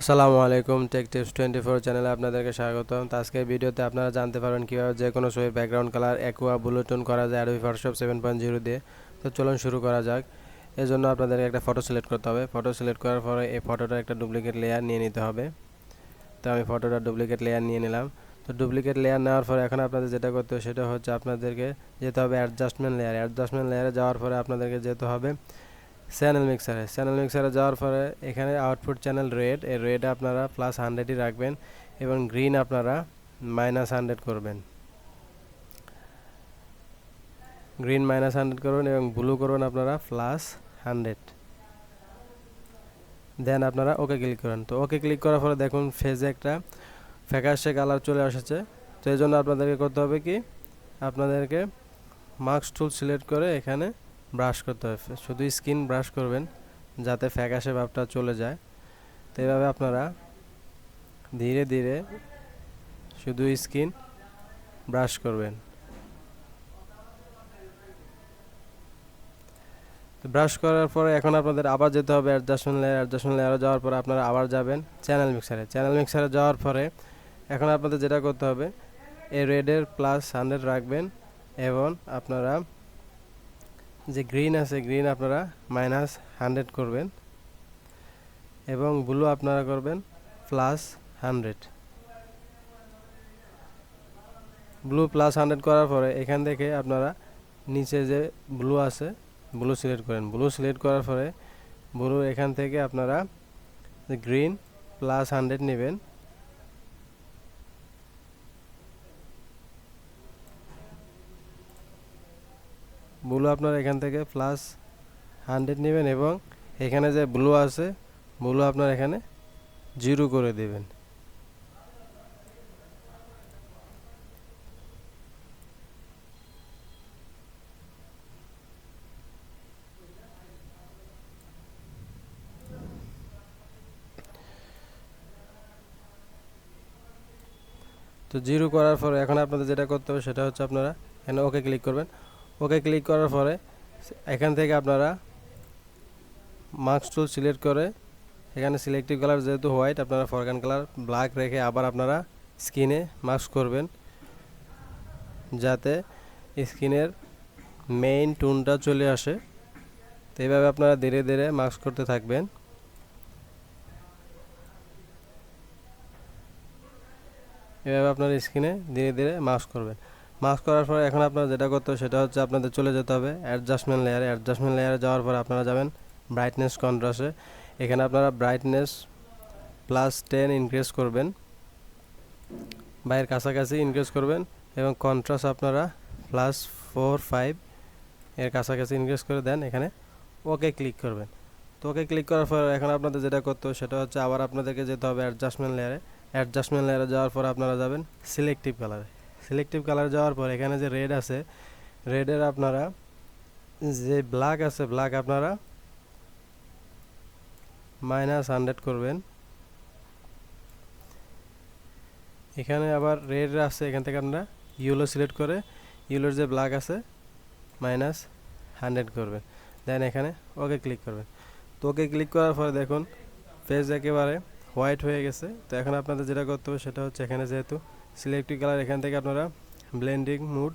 আসসালামু আলাইকুম, take tips 24 চ্যানেলে আপনাদেরকে স্বাগতম। তো আজকের ভিডিওতে আপনারা জানতে পারবেন কীভাবে যে কোনো ছবির background colour Aqua blue tone করা যায় অ্যাডোবি ফটোশপ 7.0 দিয়ে। তো চলুন শুরু করা যাক। এর জন্য আপনাদেরকে একটা ফটো সিলেক্ট করতে হবে। ফটো সিলেক্ট করার পরে এই ফটোটার একটা ডুপ্লিকেট লেয়ার নিয়ে নিতে হবে। তো আমি ফটোটার ডুপ্লিকেট লেয়ার নিয়ে নিলাম। তো ডুপ্লিকেট লেয়ার নেওয়ার পরে এখন আপনাদের যেটা করতে হবে সেটা হচ্ছে আপনাদেরকে যেতে হবে অ্যাডজাস্টমেন্ট লেয়ারে যাওয়ার পরে আপনাদেরকে যেতে হবে চ্যানেল মিক্সারে যাওয়ার পরে এখানে আউটপুট চ্যানেল রেড, এই রেডে আপনারা +100ই রাখবেন এবং গ্রিন আপনারা -100 করবেন। গ্রিন -100 করবেন এবং ব্লু করবেন আপনারা +100। দেন আপনারা ওকে ক্লিক করেন। তো ওকে ক্লিক করার পরে দেখুন ফেজে একটা ফ্যাকাশে কালার চলে এসেছে। তো এই জন্য আপনাদেরকে করতে হবে কি, আপনাদেরকে মাস্ক টুল সিলেক্ট করে এখানে ব্রাশ করতে হবে। শুধু স্কিন ব্রাশ করবেন যাতে ফ্যাকাশে ভাবটা চলে যায়। তো এইভাবে আপনারা ধীরে ধীরে শুধু স্কিন ব্রাশ করবেন। তো ব্রাশ করার পরে এখন আপনাদের আবার যেতে হবে অ্যাডজাস্টমেন্ট লেয়ারে যাওয়ার পরে আপনারা আবার যাবেন চ্যানেল মিক্সারে যাওয়ার পরে এখন আপনাদের যেটা করতে হবে এই রেডের +100 রাখবেন এবং আপনারা যে গ্রিন আছে গ্রিন আপনারা -100 করবেন এবং ব্লু আপনারা করবেন +100। ব্লু +100 করার পরে এখান থেকে আপনারা নিচে যে ব্লু আছে ব্লু সিলেক্ট করেন। ব্লু সিলেক্ট করার পরে ব্লু এখান থেকে আপনারা গ্রিন +100 নেবেন। ব্লু আপনারা এখান থেকে +100 নেবেন এবং এখানে যে ব্লু আছে ব্লু আপনারা এখানে 0 করে দেবেন। তো 0 করার পরে এখন আপনাদের যেটা করতে হবে সেটা হচ্ছে আপনারা এখানে ওকে ক্লিক করবেন। ওকে ক্লিক করার পরে এখান থেকে আপনারা মাস্ক টুল সিলেক্ট করে এখানে সিলেক্টিভ কালার যেহেতু হোয়াইট আপনারা ফরগ্রাউন্ড কালার ব্ল্যাক রেখে আবার আপনারা স্কিনে মাস্ক করবেন যাতে স্কিনের মেইন টোনটা চলে আসে। তো এইভাবে আপনারা ধীরে ধীরে মাস্ক করতে থাকবেন। এভাবে আপনার স্কিনে ধীরে ধীরে মাস্ক করবেন। মাস্ক করার পর এখন আপনারা যেটা করতে হবে সেটা হচ্ছে আপনাদের চলে যেতে হবে অ্যাডজাস্টমেন্ট লেয়ারে যাওয়ার পর আপনারা যাবেন ব্রাইটনেস কন্ট্রাস্টে। এখানে আপনারা ব্রাইটনেস +10 ইনক্রিজ করবেন, বাইরের কাছাকাছি ইনক্রিজ করবেন এবং কন্ট্রাস্ট আপনারা +4-5 এর কাছাকাছি ইনক্রিজ করে দেন। এখানে ওকে ক্লিক করবেন। তো ওকে ক্লিক করার পর এখন আপনাদের যেটা করতে হবে সেটা হচ্ছে আবার আপনাদেরকে যেতে হবে অ্যাডজাস্টমেন্ট লেয়ারে যাওয়ার পর আপনারা যাবেন সিলেক্টিভ কালারে যাওয়ার পর এখানে যে রেড আছে রেডের আপনারা যে ব্ল্যাক আছে ব্ল্যাক আপনারা -100 করবেন। এখানে আবার রেড আছে এখান থেকে আপনারা ইয়েলো সিলেক্ট করে ইয়েলোর যে ব্ল্যাক আছে -100 করবেন। দেন এখানে ওকে ক্লিক করবেন। তো ওকে ক্লিক করার পরে দেখুন পেজ একেবারে হোয়াইট হয়ে গেছে। তো এখন আপনাদের যেটা করতে হবে সেটা হচ্ছে এখানে যেহেতু সিলেক্টিভ কালার এখান থেকে আপনারা ব্লেন্ডিং মুড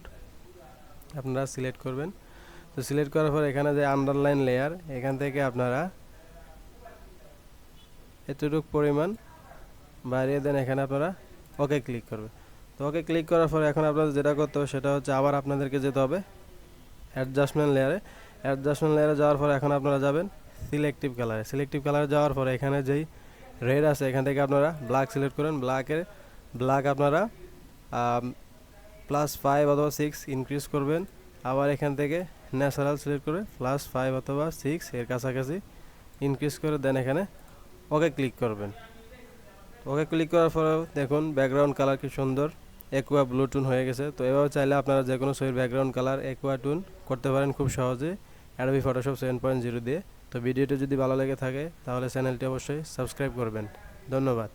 আপনারা সিলেক্ট করবেন। তো সিলেক্ট করার পর এখানে যে আন্ডারলাইন লেয়ার এখান থেকে আপনারা এতটুকু পরিমাণ বাড়িয়ে দেন। এখানে আপনারা ওকে ক্লিক করবেন। তো ওকে ক্লিক করার পর এখন আপনাদের যেটা করতে হবে সেটা হচ্ছে আবার আপনাদেরকে যেতে হবে অ্যাডজাস্টমেন্ট লেয়ারে যাওয়ার পর এখন আপনারা যাবেন সিলেক্টিভ কালারে যাওয়ার পরে এখানে যেই রেড আছে এখান থেকে আপনারা ব্ল্যাক সিলেক্ট করেন। ব্ল্যাক আপনারা +5 অথবা 6 ইনক্রিজ করবেন। আবার এখান থেকে ন্যাচারাল সিলেক্ট করে +5 অথবা 6 এর কাছাকাছি ইনক্রিজ করে দেন। এখানে ওকে ক্লিক করবেন। ওকে ক্লিক করার পরে দেখুন ব্যাকগ্রাউন্ড কালার কি সুন্দর অ্যাকুয়া ব্লু টোন হয়ে গেছে। তো এভাবে চাইলে আপনারা যে কোনো ছবির ব্যাকগ্রাউন্ড কালার অ্যাকুয়া টোন করতে পারেন খুব সহজে অ্যাডোবি ফটোশপ 7.0 দিয়ে। তো ভিডিওটি যদি ভালো লেগে থাকে তাহলে চ্যানেলটি অবশ্যই সাবস্ক্রাইব করবেন। ধন্যবাদ।